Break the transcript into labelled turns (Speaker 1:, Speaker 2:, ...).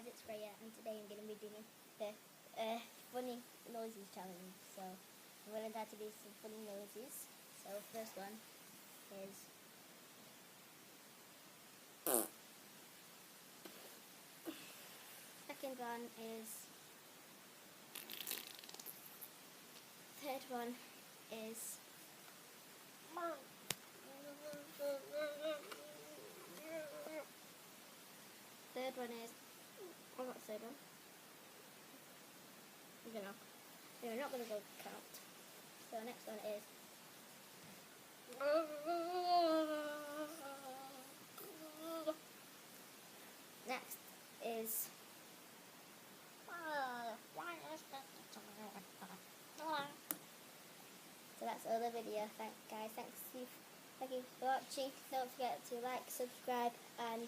Speaker 1: it's Freya, and today I'm going to be doing the funny noises challenge. So I'm going to try to do some funny noises. So first one is second one is third one is third one is I got the third one. We're not going to go count. So next one is next is so that's all the video. Thank you for watching. Don't forget to like, subscribe and